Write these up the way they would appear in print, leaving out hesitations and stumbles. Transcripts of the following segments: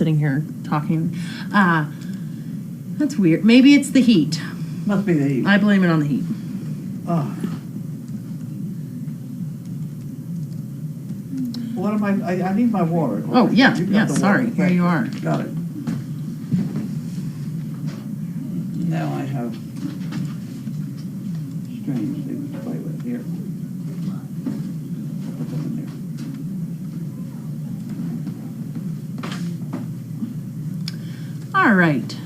sitting here talking. That's weird. Maybe it's the heat. Must be the heat. I blame it on the heat. Oh. What am I need my water. Oh, yeah. You've got Yeah, the sorry. water. Here you are. Got it. Now I have strange things to play with here. Put them in there. All right.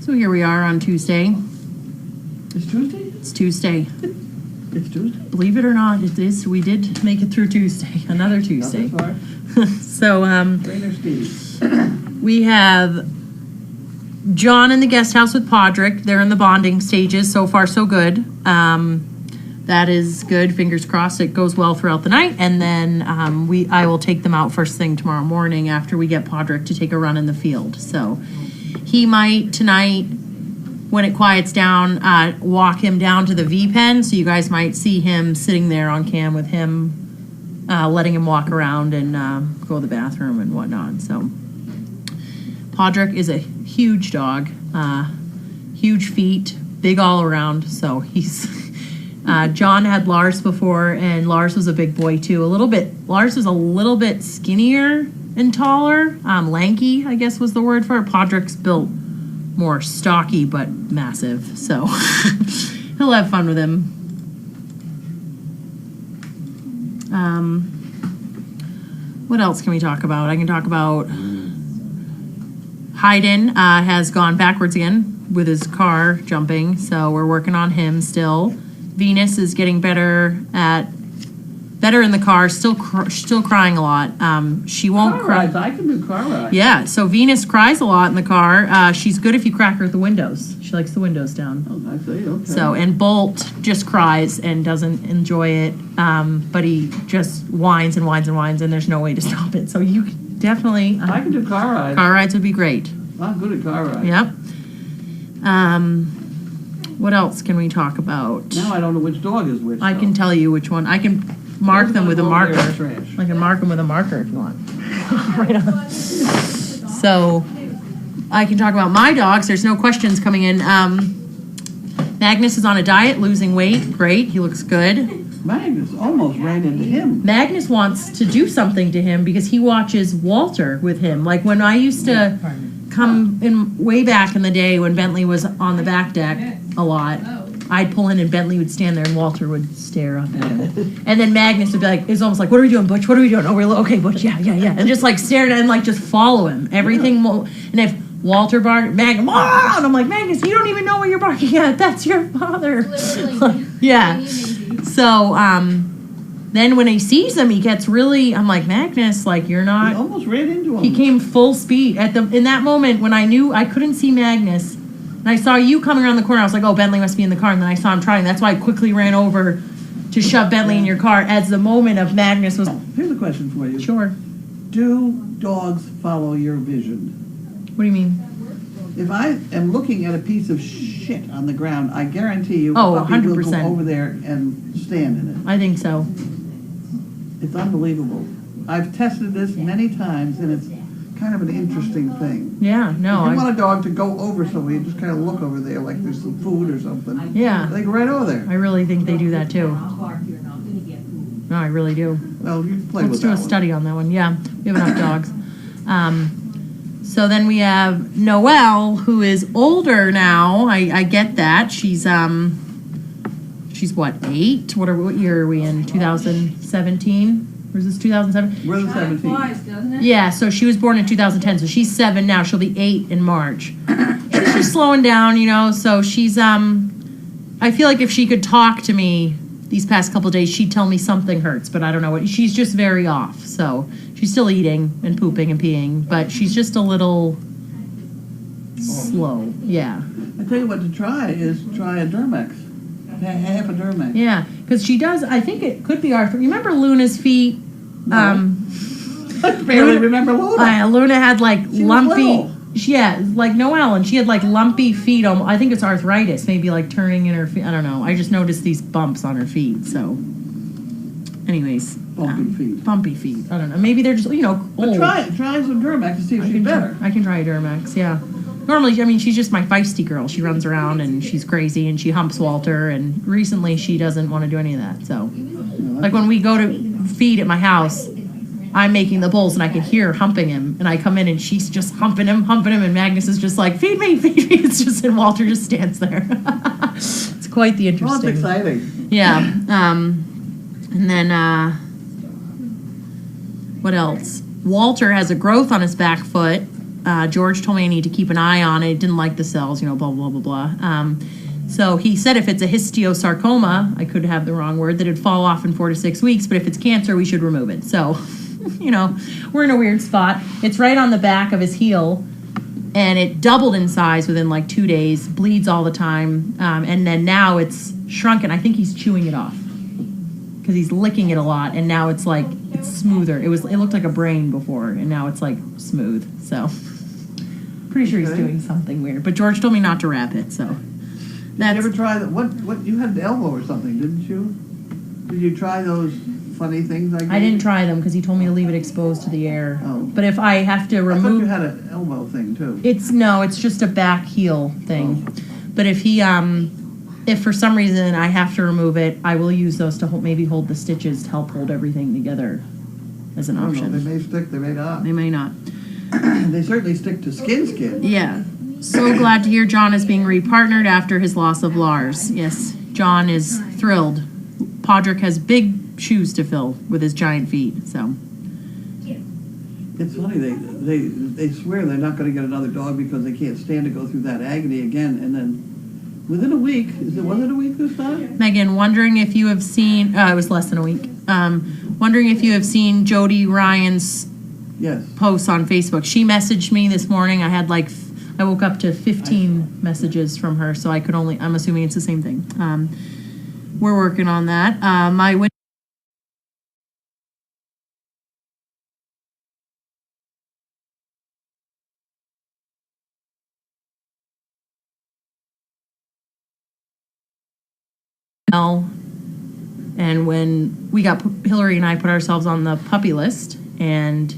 So here we are on Tuesday. It's Tuesday? It's Tuesday. It's Tuesday? Believe it or not, it is. We did make it through Tuesday. Another Tuesday. So, Trainer Steve. we have John in the guest house with Podrick. They're in the bonding stages. So far, so good. That is good. Fingers crossed it goes well throughout the night. And then I will take them out first thing tomorrow morning after we get Podrick to take a run in the field. So he might tonight, when it quiets down, walk him down to the V pen. So you guys might see him sitting there on cam with him, letting him walk around and go to the bathroom and whatnot. So Podrick is a huge dog, huge feet, big all around. So he's John had Lars before, and Lars was a big boy too. Lars was a little bit skinnier and taller, lanky, I guess was the word for it. Podrick's built more stocky but massive, so he'll have fun with him. What else can we talk about? I can talk about Hayden has gone backwards again with his car jumping, so we're working on him still. Venus is getting better in the car, still crying a lot. She won't cry. I can do car rides. Yeah, so Venus cries a lot in the car. She's good if you crack her the windows. She likes the windows down. Oh, I see. Okay. So, and Bolt just cries and doesn't enjoy it, but he just whines and whines and whines, and there's no way to stop it. So you definitely... I can do car rides. Car rides would be great. I'm good at car rides. Yep. What else can we talk about? Now I don't know which dog is which. I can tell you which one. I can mark them with a marker. Trash. I can mark them with a marker if you want. Right on. So I can talk about my dogs. There's no questions coming in. Magnus is on a diet, losing weight. Great. He looks good. Magnus almost ran into him. Magnus wants to do something to him because he watches Walter with him. Like when I used to come in way back in the day when Bentley was on the back deck a lot, I'd pull in and Bentley would stand there and Walter would stare up at him. And then Magnus would be like, it's almost like, what are we doing, Butch? What are we doing? Oh, we're okay, Butch, yeah. And just like stare and like just follow him. Everything. Yeah. And if Walter barked, Magnus, Mom! And I'm like, Magnus, you don't even know what you're barking at. That's your father. Yeah. So then when he sees him, he gets really, I'm like, Magnus, like you're not. He almost ran into him. He came full speed. In that moment when I knew I couldn't see Magnus, and I saw you coming around the corner, I was like, oh, Bentley must be in the car. And then I saw him trying. That's why I quickly ran over to shove Bentley in your car as the moment of Magnus was. Here's a question for you. Sure. Do dogs follow your vision? What do you mean? If I am looking at a piece of shit on the ground, I guarantee you Oh, a puppy will 100%. go over there and stand in it. I think so. It's unbelievable. I've tested this many times, and it's kind of an interesting thing. Yeah, no. If you want a dog to go over somewhere, you just kind of look over there like there's some food or something. Yeah. They go right over there. I really think they do that too. No, I really do. Well, you play Let's with do that a one. study on that one. Yeah, we have enough dogs. So then we have Noelle, who is older now. I get that. She's what, 8? What year are we in? 2017? Or is this 2007? We're the 17. Doesn't it? Yeah, so she was born in 2010, so she's 7 now. She'll be 8 in March. She's just slowing down, so she's, I feel like if she could talk to me these past couple of days, she'd tell me something hurts, but I don't know what. She's just very off, so she's still eating and pooping and peeing, but she's just a little slow, yeah. I tell you what to try is try a Dermex. Half a Dermex. Yeah, because she does, I think it could be arthritis. Remember Luna's feet? I barely remember Luna. Luna had like She was lumpy, little. yeah, like Noelle, and she had like lumpy feet. I think it's arthritis, maybe like turning in her feet. I don't know. I just noticed these bumps on her feet. So, anyways. Bumpy feet. Bumpy feet. I don't know. Maybe they're just, old. But try some Duramax to see if she's better. I can try a Duramax, yeah. Normally, I mean, she's just my feisty girl. She runs around and she's crazy and she humps Walter. And recently, she doesn't want to do any of that. So, like when we go to feed at my house, I'm making the bowls and I can hear her humping him. And I come in and she's just humping him. And Magnus is just like, feed me. It's just, and Walter just stands there. It's quite the interesting. Well, it's exciting. Yeah. And then, what else? Walter has a growth on his back foot. George told me I need to keep an eye on it. Didn't like the cells, blah, blah, blah, blah. So he said if it's a histiosarcoma, I could have the wrong word, that it'd fall off in 4 to 6 weeks. But if it's cancer, we should remove it. So, we're in a weird spot. It's right on the back of his heel. And it doubled in size within like 2 days. Bleeds all the time. And then now it's shrunken. I think he's chewing it off. Because he's licking it a lot. And now it's like, it's smoother. It looked like a brain before. And now it's like smooth. So... pretty sure he's doing something weird, but George told me not to wrap it. So, did you ever try that? What you had an elbow or something, didn't you? Did you try those funny things? I didn't try them because he told me to leave it exposed to the air. Oh. But if I have to remove, I thought you had an elbow thing too. It's just a back heel thing. Oh. But if if for some reason I have to remove it, I will use those to maybe hold the stitches to help hold everything together as an option. They may stick, they may not. They may not. They certainly stick to skin. Yeah. So glad to hear John is being repartnered after his loss of Lars. Yes, John is thrilled. Podrick has big shoes to fill with his giant feet. So. It's funny, they swear they're not going to get another dog because they can't stand to go through that agony again. And then within a week, was it a week this time? Megan, wondering if you have seen, it was less than a week. Wondering if you have seen Jody Ryan's posts on Facebook. She messaged me this morning. I woke up to 15 messages from her, so I'm assuming it's the same thing. We're working on that. And when Hillary and I put ourselves on the puppy list, and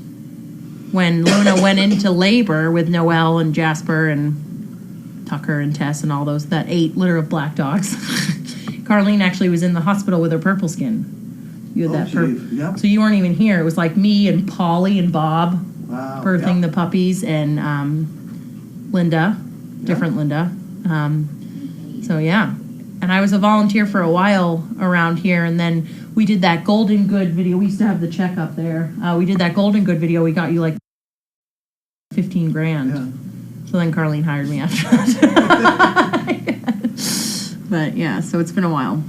when Luna went into labor with Noelle and Jasper and Tucker and Tess and all those, that 8 litter of black dogs, Carlene actually was in the hospital with her purple skin. You had that yep. So you weren't even here. It was like me and Polly and Bob birthing the puppies, and Linda, different Linda. So yeah. And I was a volunteer for a while around here, and then we did that Golden Good video. We used to have the check up there. We did that Golden Good video. We got you like $15,000. Yeah. So then Carlene hired me after that. But yeah, so it's been a while.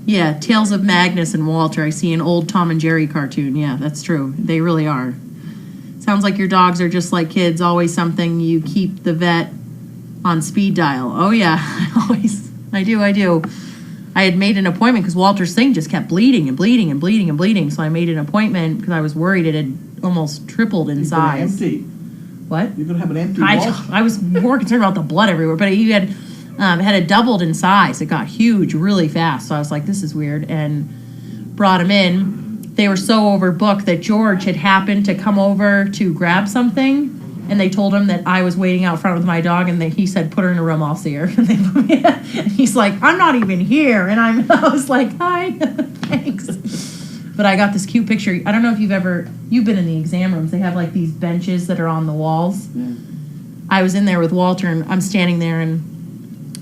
Yeah, Tales of Magnus and Walter. I see an old Tom and Jerry cartoon. Yeah, that's true. They really are. Sounds like your dogs are just like kids. Always something you keep the vet on speed dial. Oh yeah, I do. I had made an appointment because Walter's thing just kept bleeding. So I made an appointment because I was worried it had almost tripled in size. Empty. What? You're gonna have an empty wall? I was more concerned about the blood everywhere, but he had it doubled in size. It got huge really fast. So I was like, this is weird, and brought him in. They were so overbooked that George had happened to come over to grab something. And they told him that I was waiting out front with my dog, and he said, put her in a room, I'll see her. And he's like, I'm not even here. And I was like, hi, thanks. But I got this cute picture. I don't know if you've been in the exam rooms. They have like these benches that are on the walls. Yeah. I was in there with Walter, and I'm standing there, and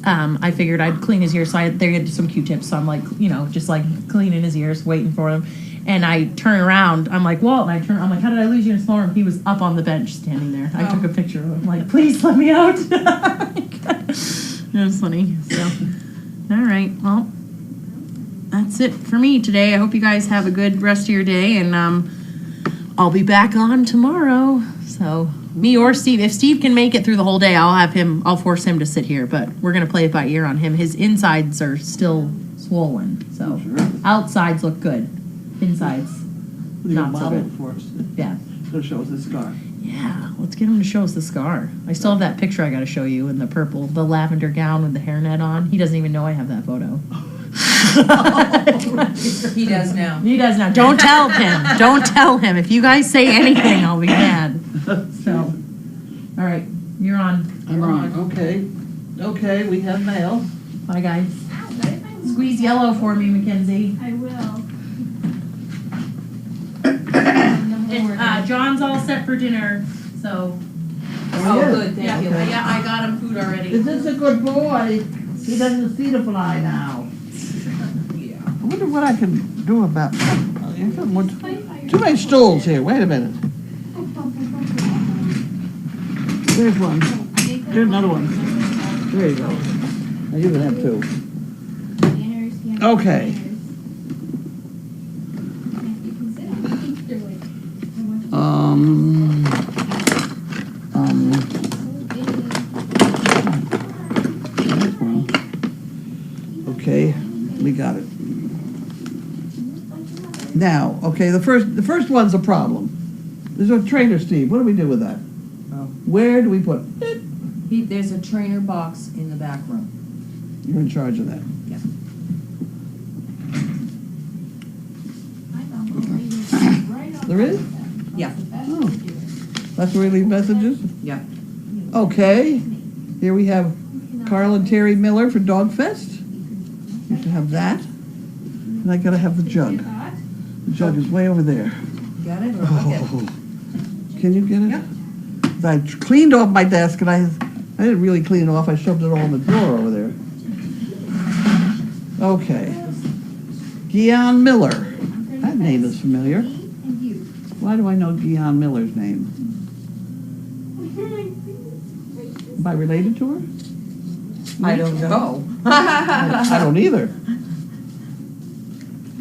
I figured I'd clean his ears. So they had some Q-tips. So I'm like, just like cleaning his ears, waiting for him. And I turn around, I'm like, Walt, and I'm like, how did I lose you in a small room? He was up on the bench standing there. I took a picture of him. I'm like, please let me out. It was funny. So, all right, well, that's it for me today. I hope you guys have a good rest of your day, and I'll be back on tomorrow. So, me or Steve. If Steve can make it through the whole day, I'll force him to sit here, but we're going to play it by ear on him. His insides are still swollen, so outsides look good. Insides, not so good. For us. Yeah. So show us the scar. Yeah, let's get him to show us the scar. I still have that picture I got to show you in the lavender gown with the hairnet on. He doesn't even know I have that photo. He does now. He does now. Don't tell him. Don't tell him. If you guys say anything, I'll be mad. So, all right, you're on. I'm on, okay. Okay, we have mail. Bye, guys. Squeeze yellow for me, Mackenzie. I will. John's all set for dinner, so. Oh, good, Yeah, thank you. Okay. yeah, I got him food already. Is this a good boy? He doesn't see the fly now. Yeah. I wonder what I can do about, too many stools here, wait a minute. There's one. Here's another one. There you go. Now you can have two. Okay. That's one. Okay, we got it. Now, okay, the first one's a problem. There's a trainer, Steve. What do we do with that? Oh. Where do we put it? There's a trainer box in the back room. You're in charge of that. Yeah. There is? Yeah. Oh. That's where we leave messages? Yeah. Okay. Here we have Carl and Terry Miller for Dog Fest. You should have that. And I gotta have the jug. The jug is way over there. Got it? Or okay. Oh. Can you get it? Yeah. I cleaned off my desk and I didn't really clean it off. I shoved it all in the drawer over there. Okay. Gian Miller. That name is familiar. Why do I know Gian Miller's name? Am I related to her? I don't know. I don't either.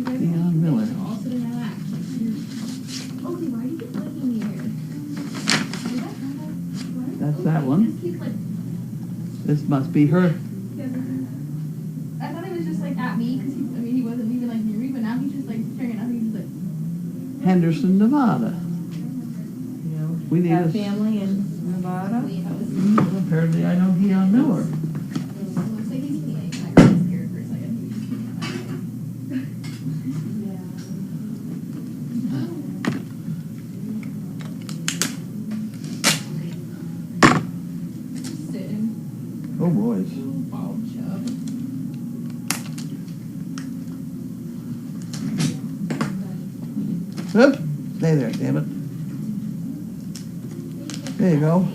Gian Miller. That's that one. This must be her. I thought he was just like at me because he wasn't even like near me, but now he's just like staring at me. He's like Henderson, Nevada. You know, We need have a- family in Nevada. Well, apparently I know Gian Miller. It looks like he's peeing. I got scared for a second. Sitting. Oh, boys. Bald chub. Oop. Stay there, damn it. There you go.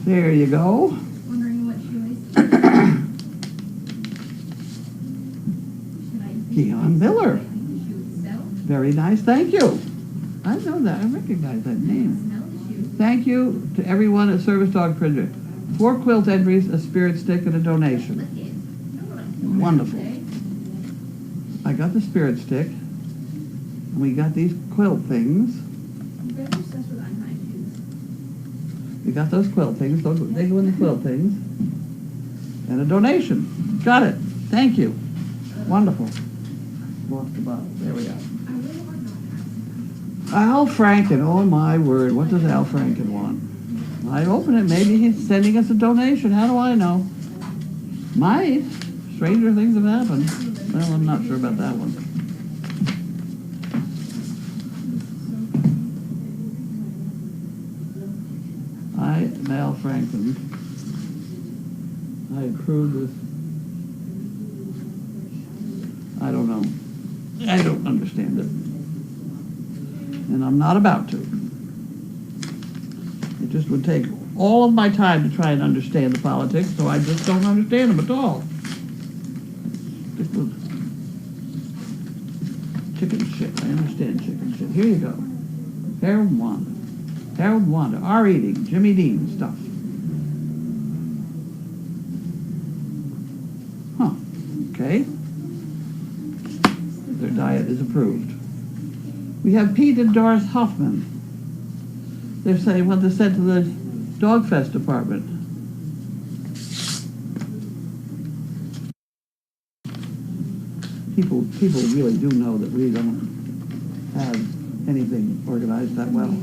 There you go. Wondering what choice. Should I Gian Miller. think she would sell? Very nice, thank you. I know that, I recognize that name. Smell the shoe. Thank you to everyone at Service Dog Project. 4 quilt entries, a spirit stick, and a donation. Look it. Know what I'm doing Wonderful. today. I got the spirit stick. And we got these quilt things. I'm very obsessed with unhide shoes. We got those quilt things. They go in the quilt things. And a donation. Got it. Thank you. Wonderful. Lost the bottle. There we go. I really want to. Al Franken. Oh my word. What does Al Franken want? I open it. Maybe he's sending us a donation. How do I know? Might. Stranger things have happened. Well, I'm not sure about that one. I am Al Franken. I approve this. I don't know. I don't understand it. And I'm not about to. It just would take all of my time to try and understand the politics, so I just don't understand them at all. Just a chicken shit. I understand chicken shit. Here you go. Harold Wanda. Harold Wanda. Our eating. Jimmy Dean stuff. Huh. Okay. Their diet is approved. We have Pete and Doris Hoffman. They're saying what they said to the Dog Fest department. People really do know that we don't have anything organized that well.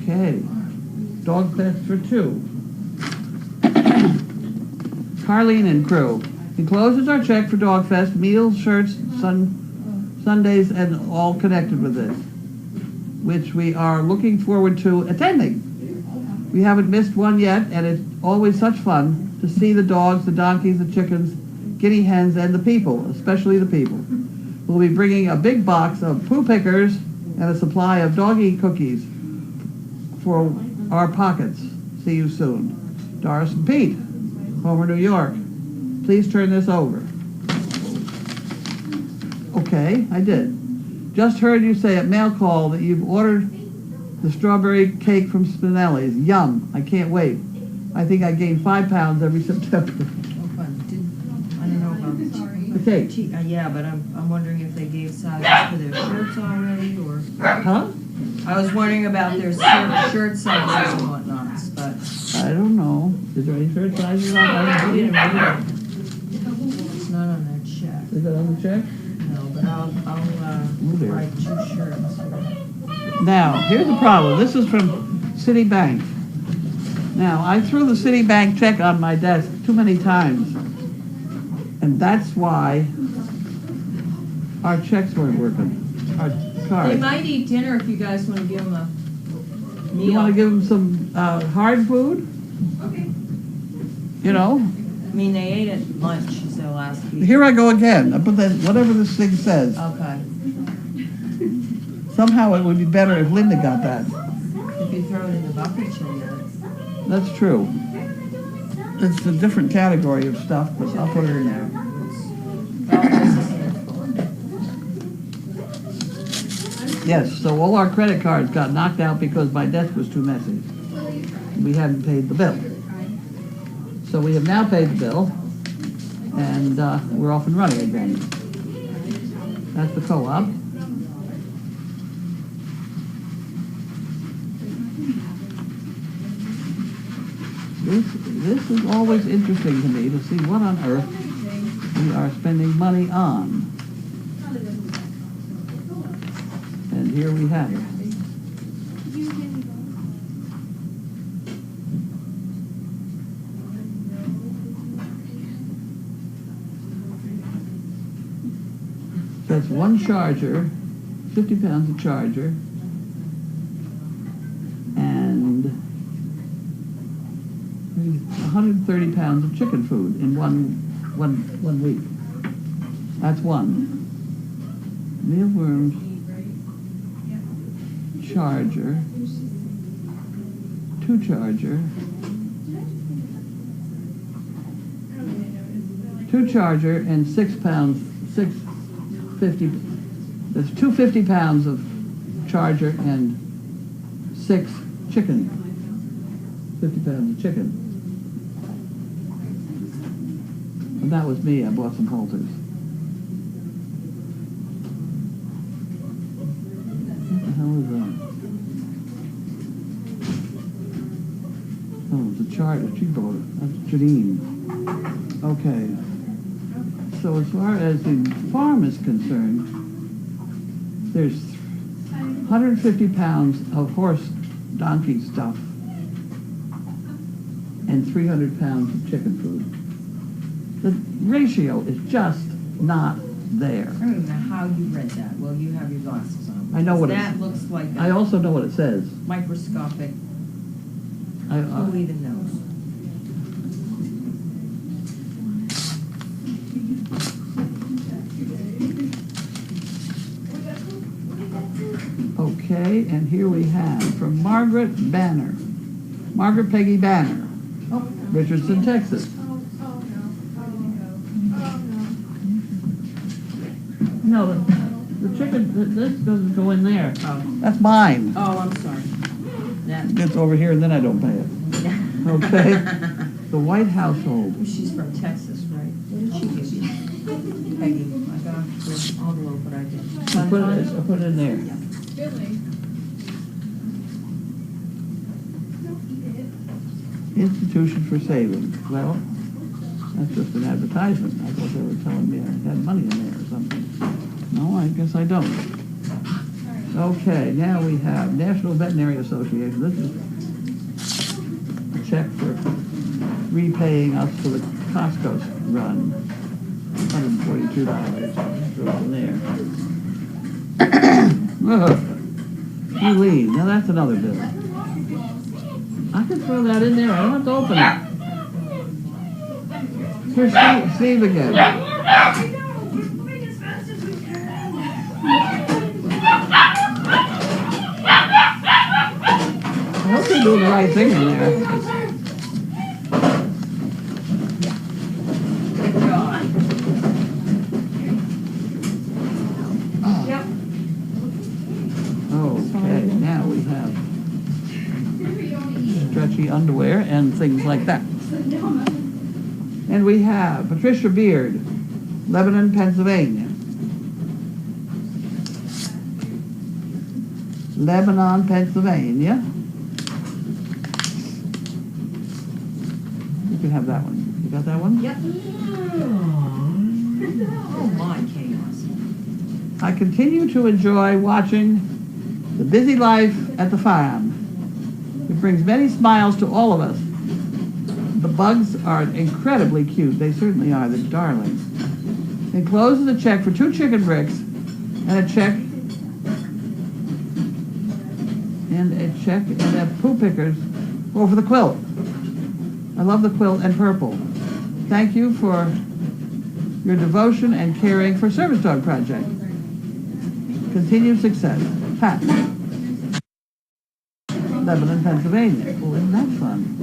Okay. Dog Fest for 2. Carlene and crew. Encloses our check for Dog Fest, meals, shirts, Sundays, and all connected with this, which we are looking forward to attending. We haven't missed one yet, and it's always such fun to see the dogs, the donkeys, the chickens, guinea hens, and the people, especially the people. We'll be bringing a big box of poo pickers and a supply of doggy cookies for our pockets. See you soon. Doris and Pete, Homer, New York. Please turn this over. Okay, I did. Just heard you say at Mail Call that you've ordered the strawberry cake from Spinelli's. Yum, I can't wait. I think I gain 5 pounds every September. Oh, fun. I don't know about The cake. Yeah, but I'm wondering if they gave sizes for their shirts already, or... Huh? I was wondering about their shirt sizes and whatnots, but... I don't know. Is there any shirt sizes on I that? didn't read it. It's not on their check. Is it on the check? No, but I'll there. write 2 shirts. Now, here's the problem. This is from Citibank. Now, I threw the Citibank check on my desk too many times. And that's why our checks weren't working. Our They cards. might eat dinner if you guys want to give them a meal. You want to give them some hard food? Okay. You know? I mean, they ate at lunch, is their last week. Here I go again. I put that, whatever this thing says. Okay. Somehow it would be better if Linda got that. If you throw it in the bucket, she'll get it. That's true. It's a different category of stuff, but I'll put it in there. Yes, so all our credit cards got knocked out because my desk was too messy. We hadn't paid the bill. So we have now paid the bill, and we're off and running again. That's the co-op. This is always interesting to me to see what on earth we are spending money on. And here we have it. That's one charger, 50 pounds of charger, and 130 pounds of chicken food in one week. That's one. Mealworms, charger, 2 charger, 2 charger, and 6 pounds, 650. There's 250 pounds of charger and 6 chicken. 50 pounds of chicken. And that was me. I bought some halters. What the hell is that? Oh, it's a charger. She bought it. That's Janine. Okay. So as far as the farm is concerned, there's 150 pounds of horse donkey stuff and 300 pounds of chicken food. The ratio is just not there. I don't even know how you read that. Well, you have your glasses on. I know what it That is. looks like I also know what it says. microscopic. I, Who even knows? okay, and here we have from Margaret Banner. Margaret Peggy Banner. Oh. Richardson, Texas. No, the chicken, this doesn't go in there. Oh. That's mine. Oh, I'm sorry. That. It's over here and then I don't pay it. Okay. The White Household. She's from Texas, right? What did she give you? Peggy, I got the envelope, but I didn't. I put it in there. Really? Institution for Savings. Well, that's just an advertisement. I thought they were telling me I had money in there or something. No, I guess I don't. Okay, now we have National Veterinary Association. This is check for repaying us for the Costco run. $142. Goes in there. Carlene, now that's another bill. I can throw that in there. I don't have to open it. Here's Steve again. I hope they're doing the right thing in there. Okay, now we have stretchy underwear and things like that. And we have Patricia Beard, Lebanon, Pennsylvania. Lebanon, Pennsylvania. You can have that one. You got that one? Yep. Oh my chaos. I continue to enjoy watching the busy life at the farm. It brings many smiles to all of us. The bugs are incredibly cute. They certainly are. They're darlings. Enclosed is a check for 2 chicken bricks and a check and a poo pickers for the quilt. I love the quilt and purple. Thank you for your devotion and caring for Service Dog Project. Continued success. Pat. Lebanon, Pennsylvania. Oh, isn't that fun?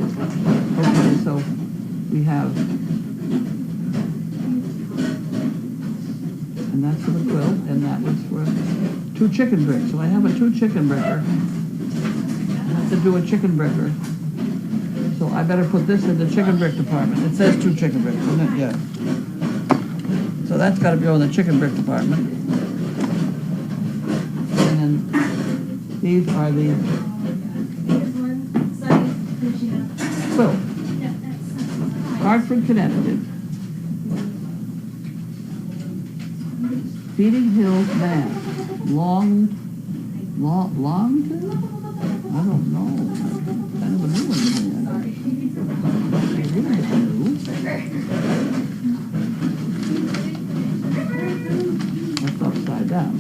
Okay, so we have, and that's for the quilt, and that was for 2 chicken bricks. So I have a 2 chicken bricker. I have to do a chicken bricker. So I better put this in the chicken brick department. It says 2 chicken bricks, doesn't it? Yeah. So that's got to go in the chicken brick department. And then these are the quilt. Hartford, Connecticut. Feeding Hills, Mass. Longton? I don't know. Kind of a new one to me. That's upside down.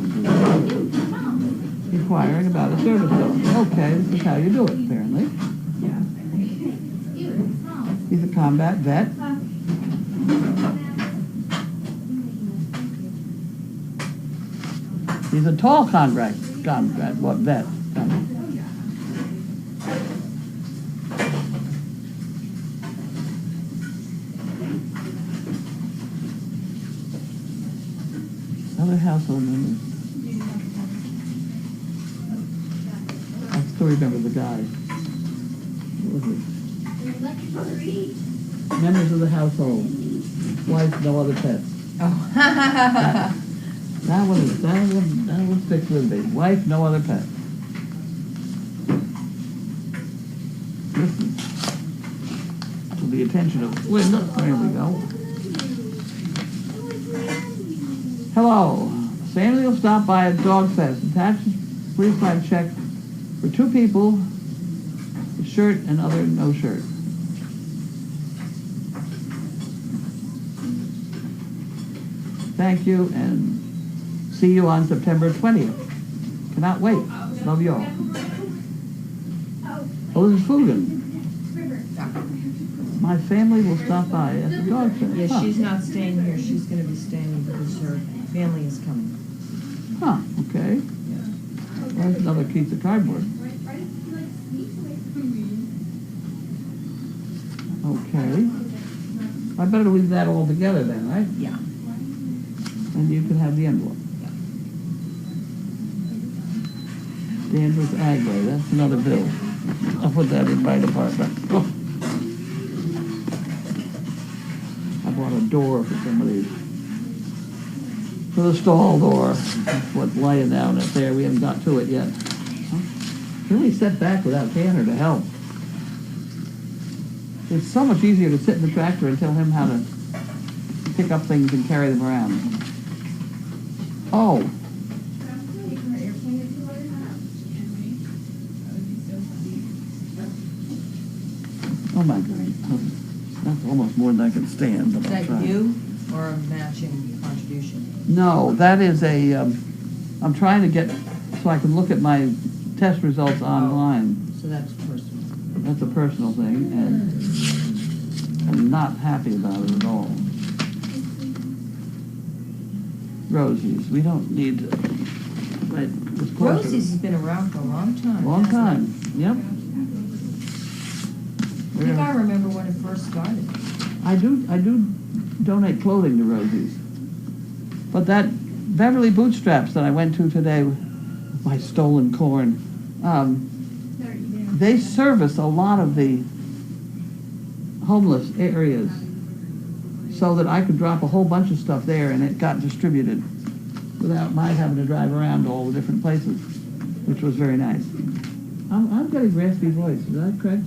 Inquiring about a service dog. Okay, this is how you do it, apparently. He's a combat vet. He's a tall combat vet. Other household members. I still remember the guy. What was it? Members of the household. Wife, no other pets. Oh. That one sticks with me. Wife, no other pets. Listen to the attention of Linda. There we go. Hello. Samuel stopped by at Dog Fest. Attached refund check for 2 people, a shirt and other no shirt. Thank you and see you on September 20th. Cannot wait. Love you all. Oh, this is Fugan. My family will stop by at the Dog Fest. Yeah, Huh. she's not staying here. She's going to be staying because her family is coming. Huh, okay. Well, there's another piece of cardboard. Okay. I better leave that all together then, right? Yeah. And you can have the envelope. Danvers Agway, that's another bill. I'll put that in my department. Oh. I bought a door for somebody, for the stall door. That's what's laying down up there. We haven't got to it yet. Really set back without Tanner to help. It's so much easier to sit in the tractor and tell him how to pick up things and carry them around. Oh. Oh my God. That's almost more than I can stand, but Is I'll that try. you or a matching contribution? No, that is a, I'm trying to get, so I can look at my test results online. So that's personal. That's a personal thing, and I'm not happy about it at all. Rosie's, we don't need to, right, this course- Rosie's has been around for a long time. Long hasn't time, yep. it? I think I remember when it first started. I do donate clothing to Rosie's. But that Beverly Bootstraps that I went to today with my stolen corn, they service a lot of the homeless areas so that I could drop a whole bunch of stuff there and it got distributed without my having to drive around to all the different places, which was very nice. I'm getting raspy voice, is that correct?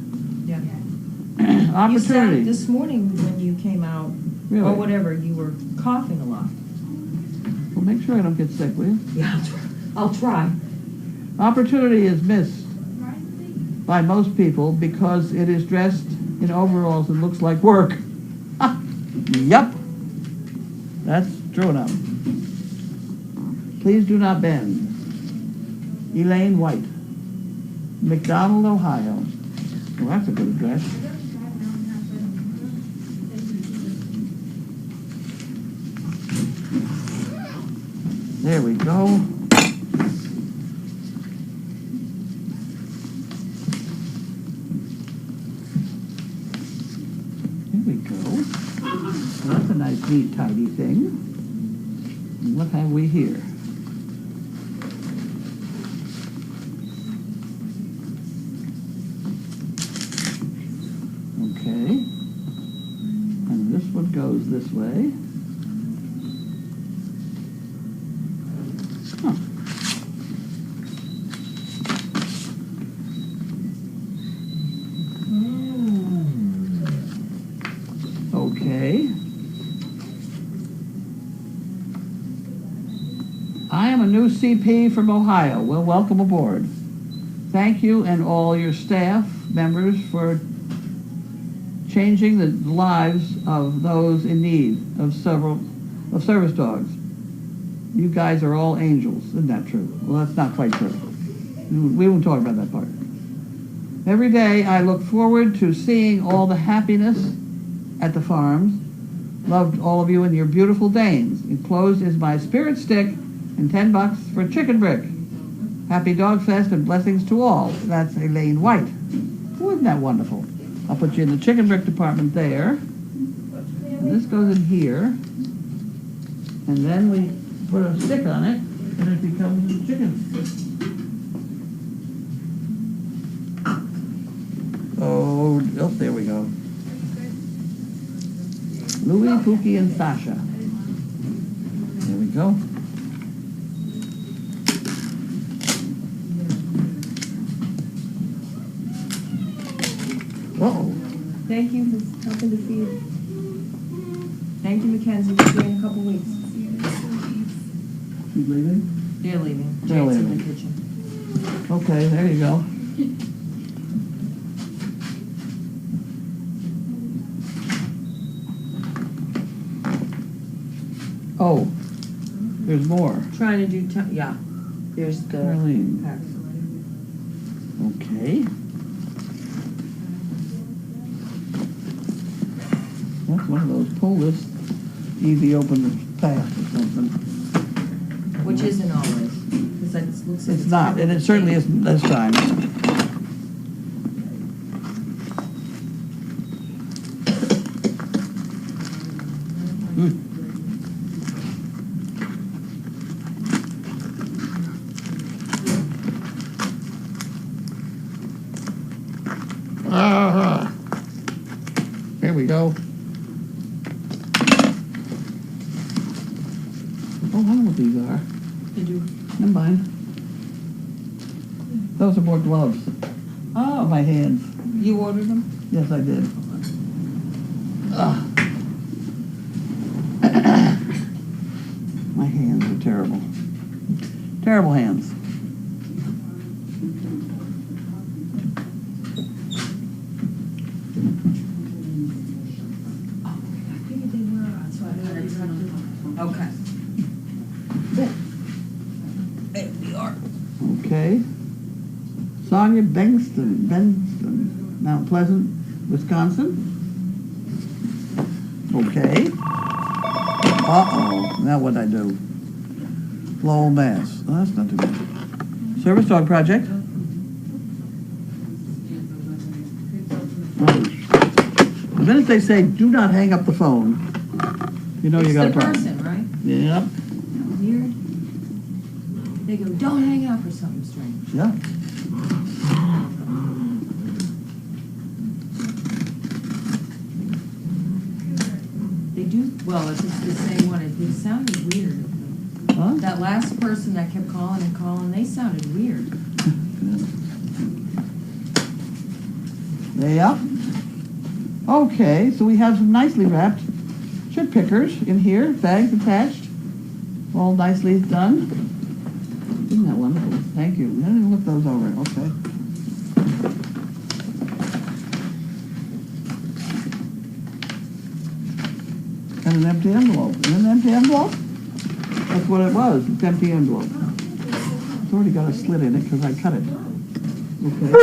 Yeah. Opportunity. You said this morning when you came out, Really? or whatever, you were coughing a lot. Well, make sure I don't get sick, will you? Yeah, I'll try. Opportunity is missed by most people because it is dressed in overalls and looks like work. Yup. That's true enough. Please do not bend. Elaine White, McDonald, Ohio. Well, that's a good address. There we go. There we go. Well, that's a nice, neat, tidy thing. And what have we here? Okay. And this one goes this way. Huh. Okay. I am a new CP from Ohio. Well, welcome aboard. Thank you and all your staff members for changing the lives of those in need of service dogs. You guys are all angels. Isn't that true? Well, that's not quite true. We won't talk about that part. Every day I look forward to seeing all the happiness at the farms. Loved all of you and your beautiful Danes. Enclosed is my spirit stick and $10 for chicken brick. Happy Dog Fest and blessings to all. That's Elaine White. Oh, isn't that wonderful? I'll put you in the chicken brick department there. And this goes in here. And then we put a stick on it, and it becomes a chicken. Oh, there we go. Louie, Pookie, and Sasha. There we go. Uh-oh. Thank you for helping to feed. Thank you, Mackenzie, for being a couple weeks. You leaving? They're leaving. They're Jane's in leaving. the kitchen. Okay, there you go. Oh, there's more. Trying to do, yeah. There's the Carlene. pack. Okay. That's one of those pull this easy open fast or something. Which isn't always, because it looks like It's not, and it certainly isn't this time. Here we go. Oh, I know what these are. Did you? Never mind. Those are more gloves Oh, on my hands. you ordered them? Yes, I did. My hands are terrible. Terrible hands. Okay. There we are. Okay. Sonia Benston, Mount Pleasant, Wisconsin. Okay. Uh-oh, now what'd I do? Lowell, Mass. Oh, that's not too bad. Service Dog Project. The minute they say, do not hang up the phone, you know you got a It's the problem. person, right? Yep, Weird. They go, don't hang up or something strange. yeah. They do, well, if it's the same one, it sounded weird. Huh? That last person that kept calling and calling, they sounded weird. Yep. Okay, so we have some nicely wrapped chip pickers in here, bags attached, all nicely done. Isn't that wonderful? Thank you. I didn't look those over. Okay. And an empty envelope. And an empty envelope? That's what it was. It's empty envelope. It's already got a slit in it because I cut it. Okay.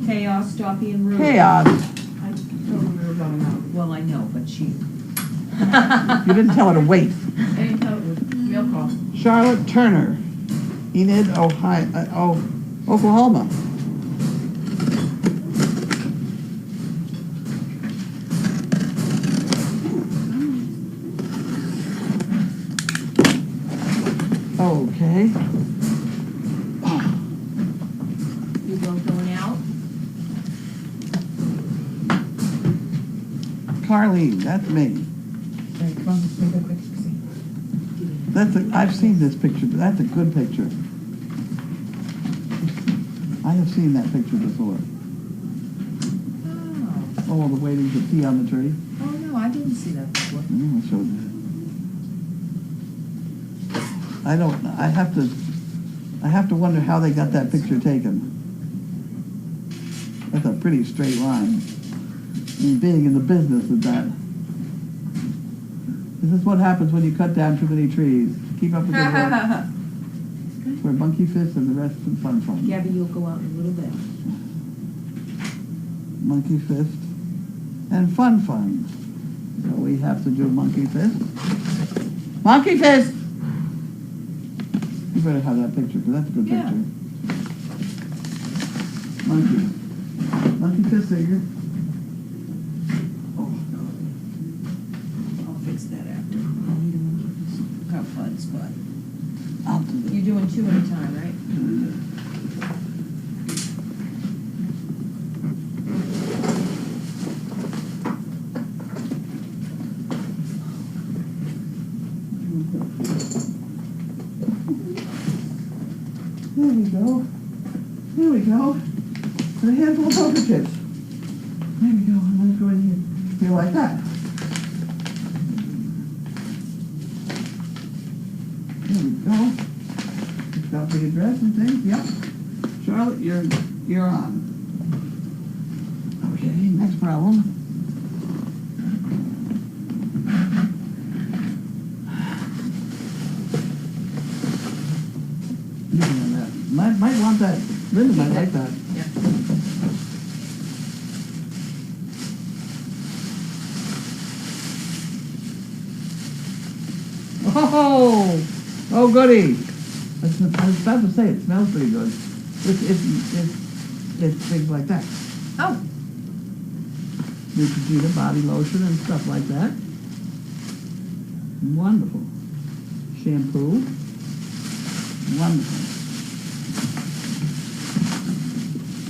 Chaos, stop being rude. Chaos. I told her we were going out. Well, I know, but she. You didn't tell her to wait. I didn't tell it was mail call. Charlotte Turner, Enid, Ohio, Oklahoma. Okay. You both going out? Carlene, that's me. All right, come on, let's make a quick scene. I've seen this picture, but that's a good picture. I have seen that picture before. Oh. Oh, the waiting to pee on the tree. Oh, no, I didn't see that before. I'll show you. I have to wonder how they got that picture taken. That's a pretty straight line. I mean, being in the business of that. This is what happens when you cut down too many trees. Keep up with the work. We're monkey fists and the rest of fun fun. Gabby, you'll go out in a little bit. Monkey fist and fun fun. So we have to do monkey fist. Monkey fist! You better have that picture, because that's a good Yeah. picture. Monkey. Monkey fist figure. Oh, I'll fix that after. I'll need a monkey fist. Got fun spot. I'll do it. You're doing 2 at a time, right? There we go. There we go. And a handful of poker chips. There we go. And let's go in here. Here like that. There we go. It's got the address and things. Yep. Charlotte, you're on. Okay, next problem. Might want that. Linda might like that. Yeah. Oh, oh goody. I was about to say, it smells pretty good. It's things like that. Oh. Neutrogena body lotion and stuff like that. Wonderful. Shampoo. Wonderful.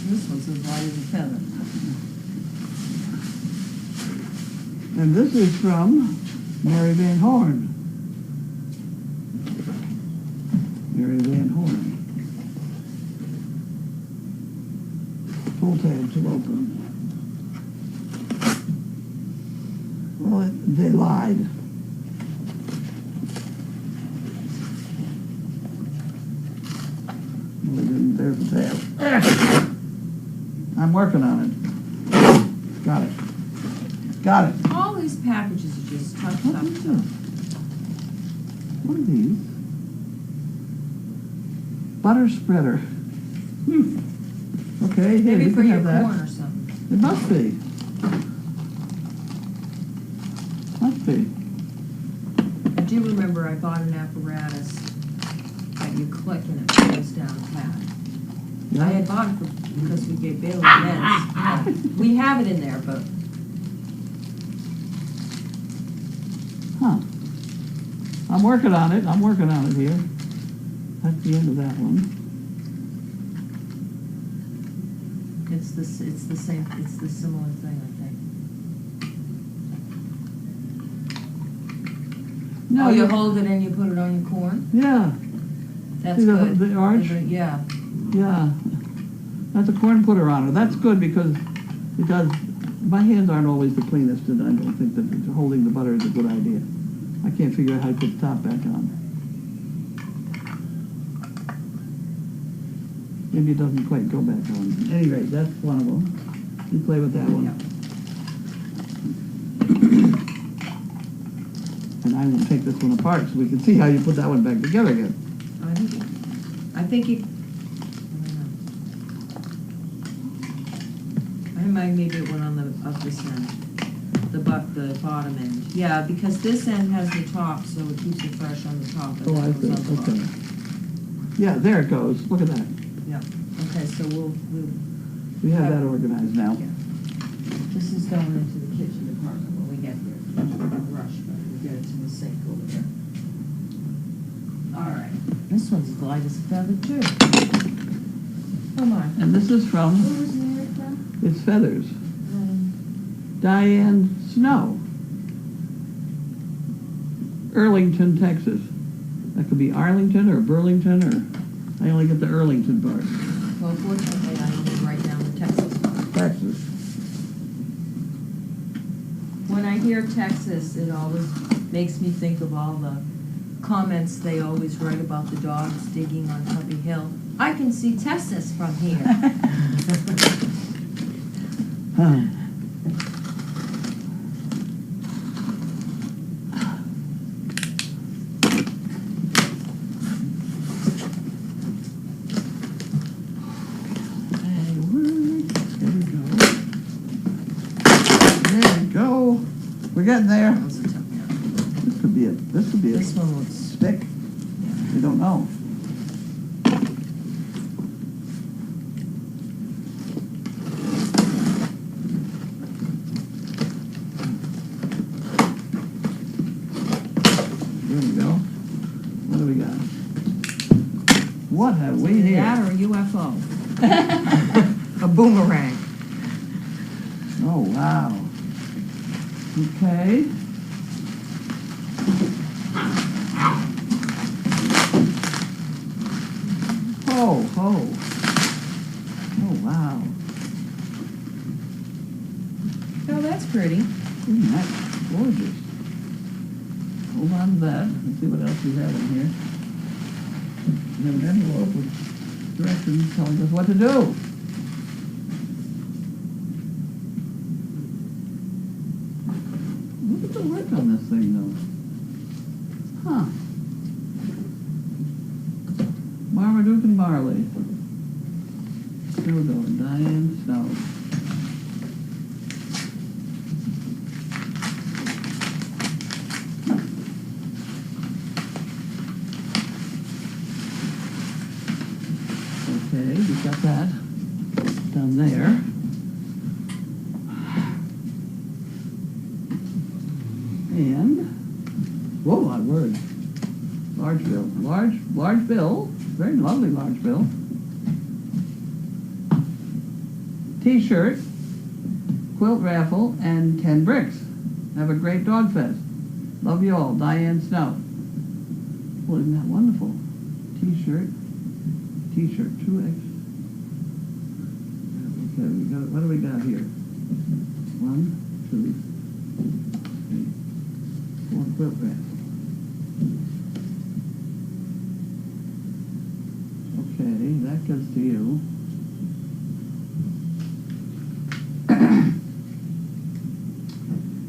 This one's as light as a feather. And this is from Mary Van Horn. Mary Van Horn. Pull tab to open. Well, they lied. Well, they didn't. There's the tab. I'm working on it. Got it. Got it. All these packages are just tough, tough, tough. What are these? Butter spreader. Okay, here, Maybe you for can your have that. corn or something. It must be. Must be. I do remember I bought an apparatus that you click and it pulls down fat. I had bought it because we gave Bailey meds. We have it in there, but Huh. I'm working on it. I'm working on it here. That's the end of that one. it's the same, it's the similar thing, I think. No, Oh, you hold it and you put it on your corn? Yeah, That's See the- good. the arch? Yeah. yeah. That's a corn putter on it. That's good because it does. My hands aren't always the cleanest, and I don't think that holding the butter is a good idea. I can't figure out how to put the top back on. Maybe it doesn't quite go back on. At any rate, that's one of them. You play with that one. And I will take this one apart so we can see how you put that one back together again. I think it, I might maybe it went on the, of this end, the bottom end. Yeah, because this end has the top, so it keeps it fresh on the top. And Oh, then I it goes on the see. bottom. Okay. Yeah, there it goes. Look at that. Yeah, okay, so we'll, We have that organized now. yeah. This is going into the kitchen department when we get here. Rush, but we'll get it to the sink over there. All right, this one's light as a feather too. Come on. And this is from, Where was Mary from? it's Feathers. Diane Snow. Arlington, Texas. That could be Arlington or Burlington or, I only get the Arlington part. Well, fortunately, I only write down the Texas part. Texas. When I hear Texas, it always makes me think of all the comments they always write about the dogs digging on Tubby Hill. I can see Texas from here. Huh. We're getting there. This could be a This one looks, stick. We don't know. There we go. What do we got? What have we here? that or a UFO? A boomerang. Oh, wow. Okay. Ho, ho. Oh, wow. Oh, that's pretty. Isn't that gorgeous? Hold on to that. Let's see what else we have in here. We have an envelope with directions telling us what to do. Look at the work on this thing, though. Huh. Marmaduke and Barley. Here we go. Diane Snow. Okay, we got that done there. And, whoa, my word. Large bill. Large bill. Very lovely large bill. T-shirt, quilt raffle, and 10 bricks. Have a great dog fest. Love you all. Diane Snow. Well, isn't that wonderful? T-shirt, 2X. Okay, we got, what do we got here? 1, 2, 3, 4 quilt raffle. Okay, that goes to you.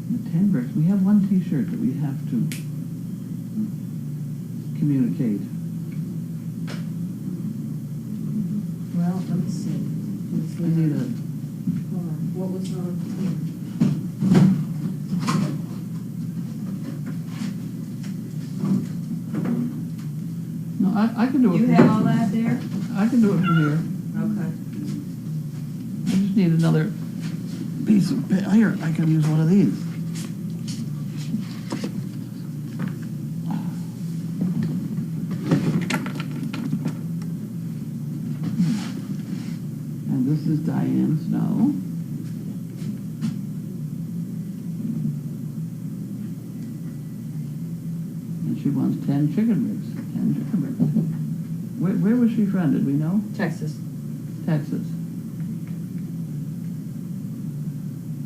The 10 bricks. We have one T-shirt that we have to. communicate. Well, let me see. I need a, Hold on. What was on here? no, I can do it. You from have here. all that there? I can do it from here. Okay. I just need another piece of, here, I can use one of these. And this is Diane Snow. And she wants 10 chicken ribs. 10 chicken ribs. Where was she from? Did we know? Texas. Texas.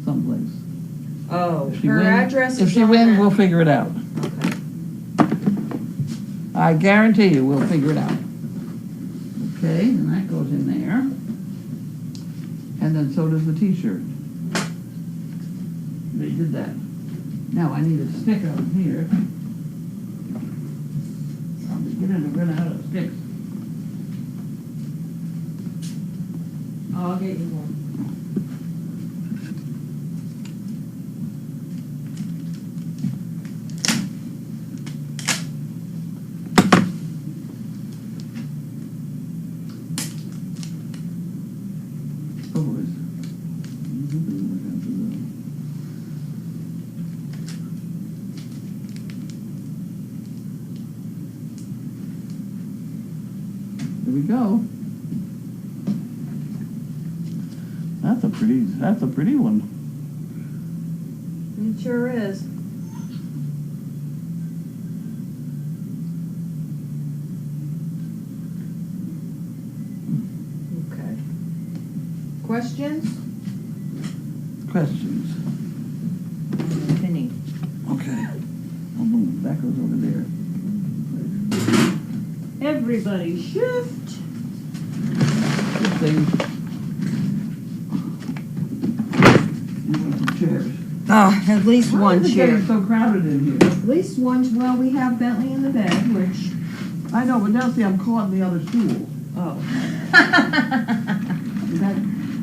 Someplace. Oh, If she her wins- address is If she on wins, that. we'll figure it out. Okay. I guarantee you, we'll figure it out. Okay, and that goes in there. And then so does the T-shirt. They did that. Now I need a stick out here. I'm beginning to run out of sticks. I'll get you one. Oh, boys. There we go. That's a pretty one. It sure is. Okay. Questions? Questions? Penny. Okay. I'll move, that goes over there. Everybody shift. Good thing. You want some chairs? Oh, at least Why one is it chair. getting so crowded in here? At least one, well, we have Bentley in the bed, which, I know, but now see, I'm caught in the other stool. oh. Is that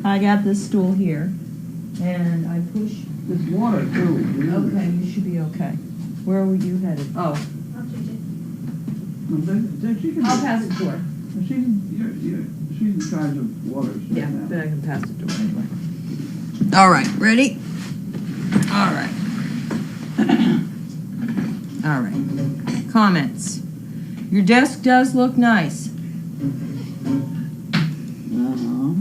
I got this stool here, and I push, this water too? okay, you should be okay. Where were you headed? Oh, I'll change it. No, then she can. I'll pass it to her. She's in charge of water. so Yeah, now. but I can pass it to her anyway. All right, ready? All right. All right. Comments. Your desk does look nice. Uh-huh.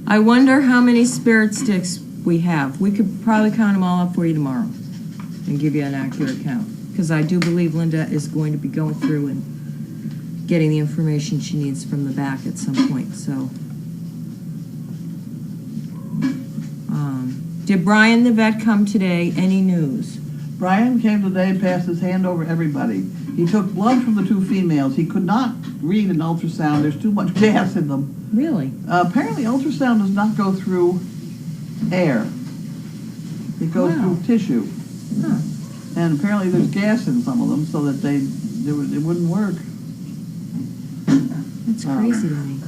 I wonder how many spirit sticks we have. We could probably count them all up for you tomorrow and give you an accurate count. Because I do believe Linda is going to be going through and getting the information she needs from the back at some point, so. Did Brian the vet come today? Any news? Brian came today, passed his hand over everybody. He took blood from the two females. He could not read an ultrasound. There's too much gas in them. Really? Apparently, ultrasound does not go through air. It goes Wow. through tissue. Huh. And apparently there's gas in some of them so that it wouldn't work. That's crazy to me.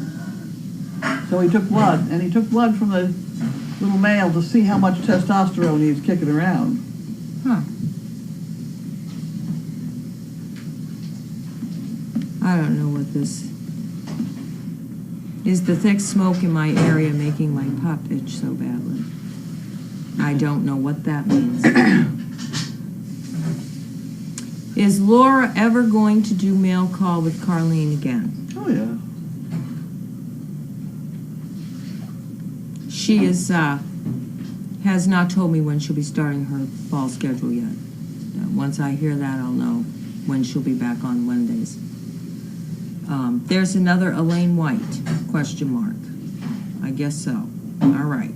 So he took blood, and he took blood from the little male to see how much testosterone he's kicking around. Huh. I don't know what this is. The thick smoke in my area making my pup itch so badly. I don't know what that means. Is Laura ever going to do mail call with Carlene again? Oh, yeah. She is, has not told me when she'll be starting her fall schedule yet. Once I hear that, I'll know when she'll be back on Mondays. There's another Elaine White, question mark. I guess so. All right.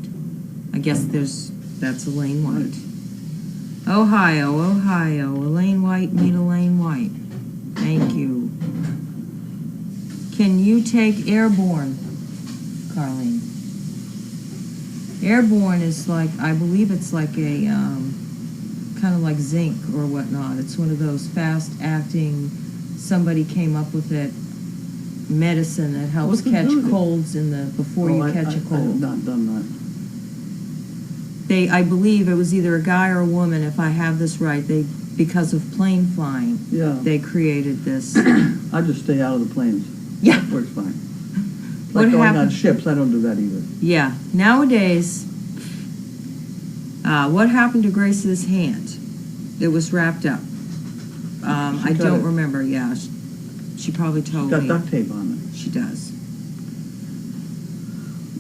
I guess that's Elaine White. Ohio, Ohio, Elaine White, meet Elaine White. Thank you. Can you take Airborne, Carlene? Airborne is like, I believe it's like a, kind of like zinc or whatnot. It's one of those fast-acting somebody came up with that medicine that helps What's it catch do? colds before you catch a I have cold. not done that. I believe it was either a guy or a woman, if I have this right, because of plane flying, Yeah. they created this. I just stay out of the planes. Yeah. That works fine. What Like going on happened? ships, I don't do that either. Yeah, nowadays, what happened to Grace's hand? It was wrapped up. I cut don't it. remember, yeah. She probably told Got me. duct tape on it. She does.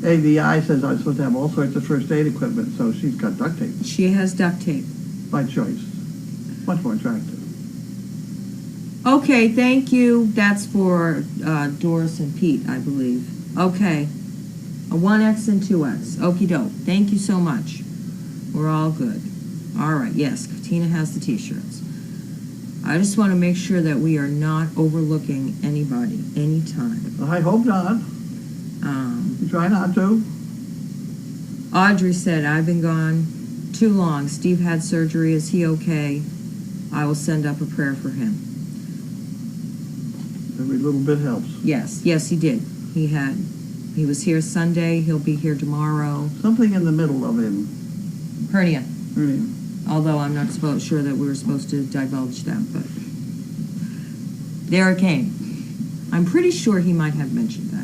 AVI says I'm supposed to have all sorts of first aid equipment, so she's got duct tape She has duct tape. by choice. Much more attractive. Okay, thank you. That's for Doris and Pete, I believe. Okay. A 1X and 2X. Okie doke. Thank you so much. We're all good. All right, yes, Tina has the t-shirts. I just want to make sure that we are not overlooking anybody anytime. I hope not. You try not to. Audrey said, I've been gone too long. Steve had surgery. Is he okay? I will send up a prayer for him. Every little bit helps. Yes, he did. He was here Sunday. He'll be here tomorrow. Something in the middle of him. Hernia. Really. Although I'm not sure that we were supposed to divulge that, but there it came. I'm pretty sure he might have mentioned that.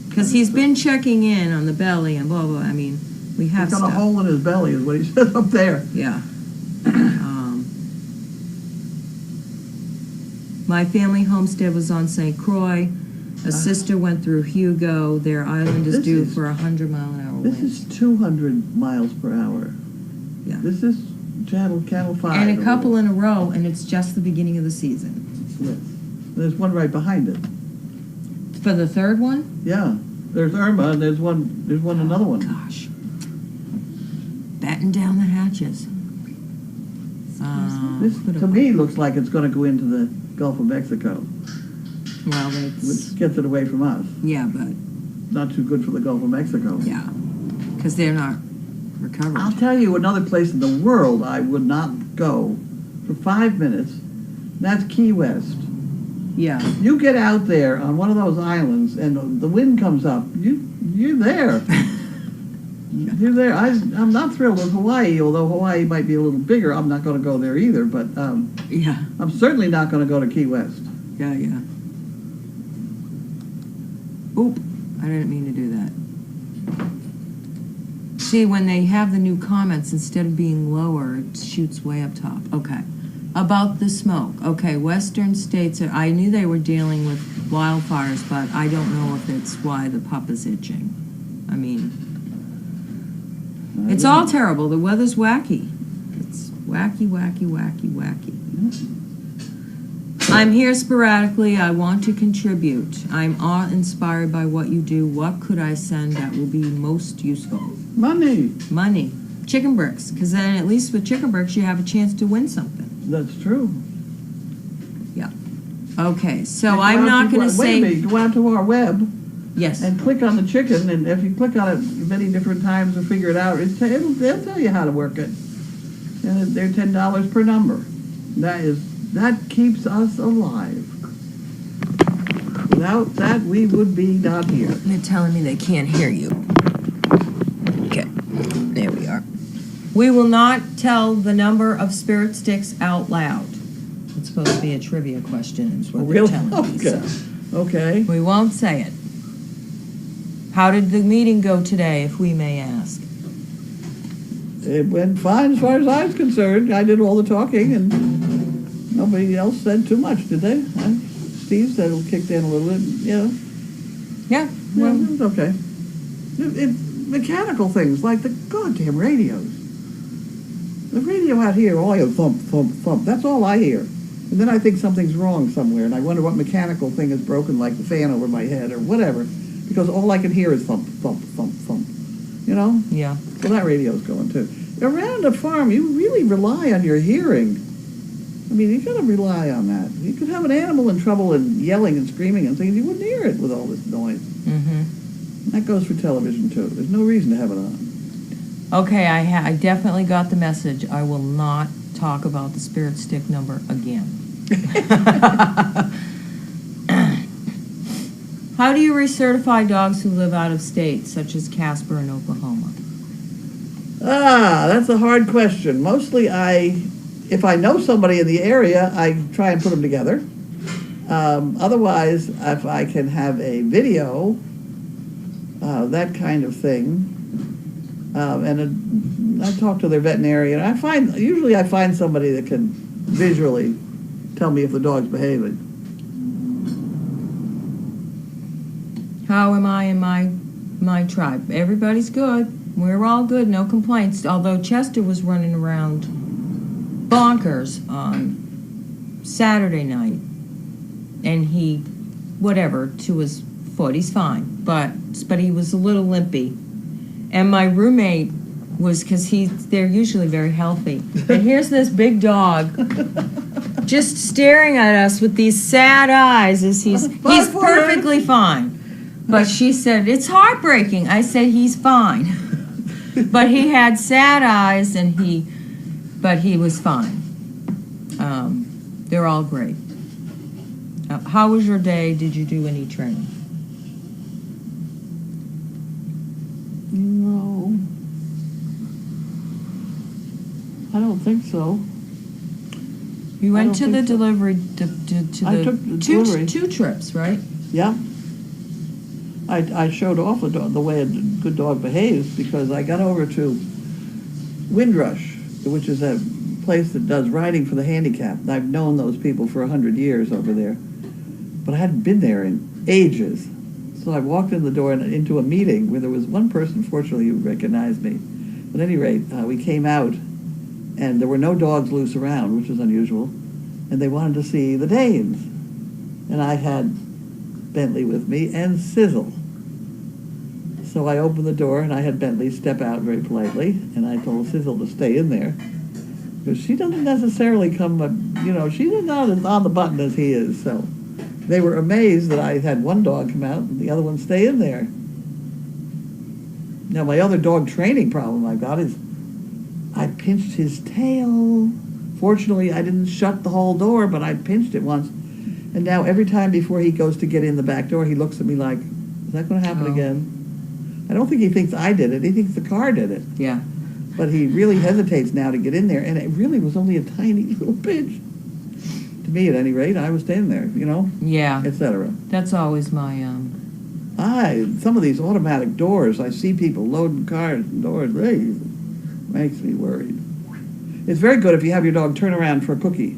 Because he's been checking in on the belly and blah, blah. I mean, we have He's got stuff. a hole in his belly is what he says up there. Yeah. My family homestead was on St. Croix. A sister went through Hugo. Their island is This due is- for 100-mile-an-hour This winds. is 200 miles per hour. Yeah. This is Channel 5. And a couple in a row, and it's just the beginning of the season. Yes. There's one right behind it. For the third one? Yeah. There's Irma, and there's another one. Gosh. Batten down the hatches. This, to me, looks like it's going to go into the Gulf of Mexico, Well, that's, which gets it away from us. yeah, but, Not too good for the Gulf of Mexico. yeah. Because they're not recovered. I'll tell you another place in the world I would not go for 5 minutes. And that's Key West. Yeah. You get out there on one of those islands, and the wind comes up. You're there. You're there. I'm not thrilled with Hawaii, although Hawaii might be a little bigger. I'm not going to go there either. But Yeah. I'm certainly not going to go to Key West. Yeah, yeah. Oop. I didn't mean to do that. See, when they have the new comments, instead of being lower, it shoots way up top. Okay. About the smoke. Okay, western states, I knew they were dealing with wildfires, but I don't know if it's why the pup is itching. I mean, it's all terrible. The weather's wacky. It's wacky, wacky, wacky, wacky. I'm here sporadically. I want to contribute. I'm awe-inspired by what you do. What could I send that will be most useful? Money. Money. Chicken bricks. Because then at least with chicken bricks you have a chance to win something. That's true. Okay, so Go I'm out not to- going to Wait a say... minute. Go out to our web Yes. and click on the chicken, and if you click on it many different times and figure it out, they'll tell you how to work it. And they're $10 per number. That keeps us alive. Without that, we would be not here. They're telling me they can't hear you. Okay, there we are. We will not tell the number of spirit sticks out loud. It's supposed to be a trivia question, is what they're Really? telling me. Okay. So Okay. we won't say it. How did the meeting go today, if we may ask? It went fine as far as I was concerned. I did all the talking, and nobody else said too much, did they? Steve said it kicked in a little bit, Yeah. Yeah, Well, it was okay. Mechanical things like the goddamn radios. The radio out here, all you thump, thump, thump. That's all I hear. And then I think something's wrong somewhere, and I wonder what mechanical thing is broken, like the fan over my head or whatever, because all I can hear is thump, thump, thump, thump. You know? yeah. So that radio's going too. Around a farm, you really rely on your hearing. I mean, you gotta rely on that. You could have an animal in trouble and yelling and screaming and things, you wouldn't hear it with all this noise. Mm-hmm. That goes for television too. There's no reason to have it on. Okay, I definitely got the message. I will not talk about the spirit stick number again. How do you recertify dogs who live out of state, such as Casper in Oklahoma? That's a hard question. Mostly if I know somebody in the area, I try and put them together. Otherwise, if I can have a video, that kind of thing, and I talk to their veterinarian. Usually I find somebody that can visually tell me if the dog's behaving. How am I in my tribe? Everybody's good. We're all good, no complaints. Although Chester was running around bonkers on Saturday night, and to his foot, he's fine, but he was a little limpy. And my roommate was, because they're usually very healthy, and here's this big dog just staring at us with these sad eyes as he's perfectly fine. But she said, it's heartbreaking. I said, he's fine. But he had sad eyes, but he was fine. They're all great. How was your day? Did you do any training? No. I don't think so. You went to the delivery, I took the delivery. two trips, right? Yeah. I showed off the way a good dog behaves because I got over to Windrush, which is a place that does riding for the handicapped. I've known those people for 100 years over there, but I hadn't been there in ages. So I walked in the door and into a meeting where there was one person, fortunately, who recognized me. At any rate, we came out, and there were no dogs loose around, which is unusual, and they wanted to see the Danes. And I had Bentley with me and Sizzle. So I opened the door, and I had Bentley step out very politely, and I told Sizzle to stay in there. Because she doesn't necessarily she's not as on the button as he is, so they were amazed that I had one dog come out and the other one stay in there. Now, my other dog training problem I've got is I pinched his tail. Fortunately, I didn't shut the whole door, but I pinched it once. And now every time before he goes to get in the back door, he looks at me like, is that going to happen again? I don't think he thinks I did it. He thinks the car did it. Yeah. But he really hesitates now to get in there, and it really was only a tiny little pinch. To me, at any rate, I was standing there, Yeah. etc. That's always my, some of these automatic doors, I see people loading cars and doors, makes me worried. It's very good if you have your dog turn around for a cookie.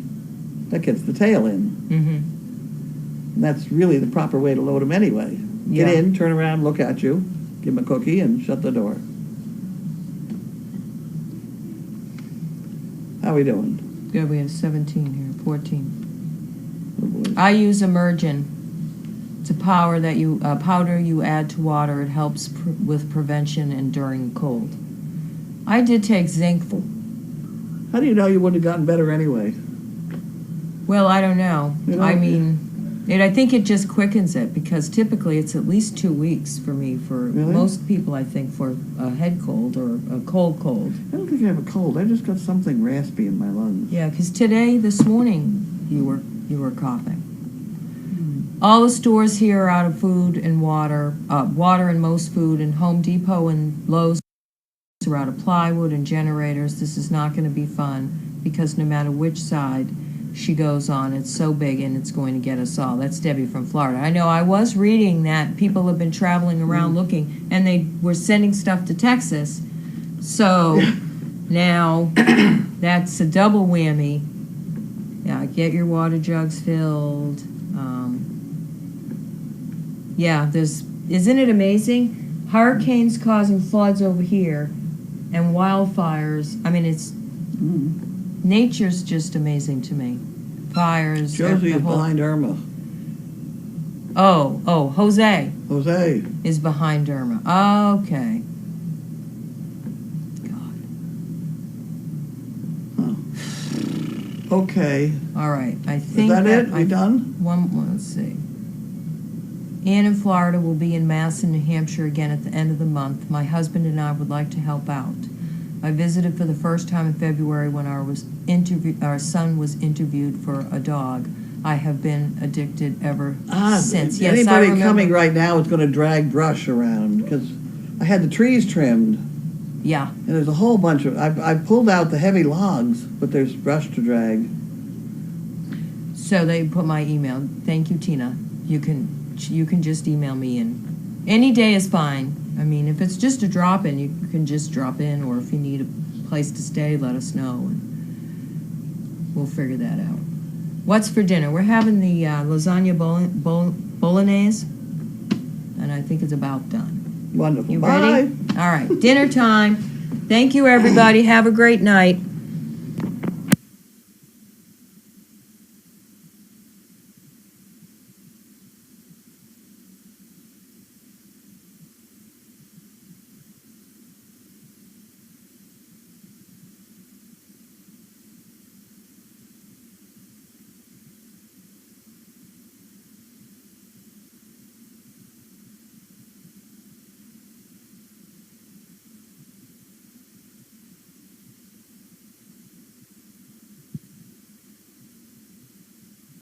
That gets the tail in. Mm-hmm. And that's really the proper way to load them anyway. Get in, turn around, look at you, give him a cookie, and shut the door. How are we doing? Good, we have 17 here, 14. Oh, boy. I use Emergen. It's a powder you add to water. It helps with prevention and during cold. I did take zinc. How do you know you wouldn't have gotten better anyway? Well, I don't know. I think it just quickens it because typically it's at least 2 weeks for me. For most people, I think for a head cold or a cold. I don't think I have a cold. I just got something raspy in my lungs. Yeah, because this morning, you were coughing. All the stores here are out of food and water. Water and most food, and Home Depot and Lowe's are out of plywood and generators. This is not going to be fun because no matter which side she goes on, it's so big and it's going to get us all. That's Debbie from Florida. I know I was reading that people have been traveling around looking, and they were sending stuff to Texas. So now that's a double whammy. Yeah, get your water jugs filled. Isn't it amazing? Hurricanes causing floods over here and wildfires. I mean, nature's just amazing to me. Fires. Josie is behind Irma. Oh, Jose Jose is behind Irma. Okay. God. Huh. Okay. All right. I think is that it? We done? Let's see. Ann in Florida will be in Mass in New Hampshire again at the end of the month. My husband and I would like to help out. I visited for the first time in February when our son was interviewed for a dog. I have been addicted ever Ah, since. Yes, I anybody remember. coming right now is going to drag brush around because I had the trees trimmed. Yeah. And there's a whole bunch of, I pulled out the heavy logs, but there's brush to drag. So they put my email. Thank you, Tina. You can just email me, and any day is fine. I mean, if it's just a drop in, you can just drop in, or if you need a place to stay, let us know, and we'll figure that out. What's for dinner? We're having the lasagna bolognese, and I think it's about done. Wonderful. You Bye. ready? All right, dinner time. Thank you, everybody. Have a great night.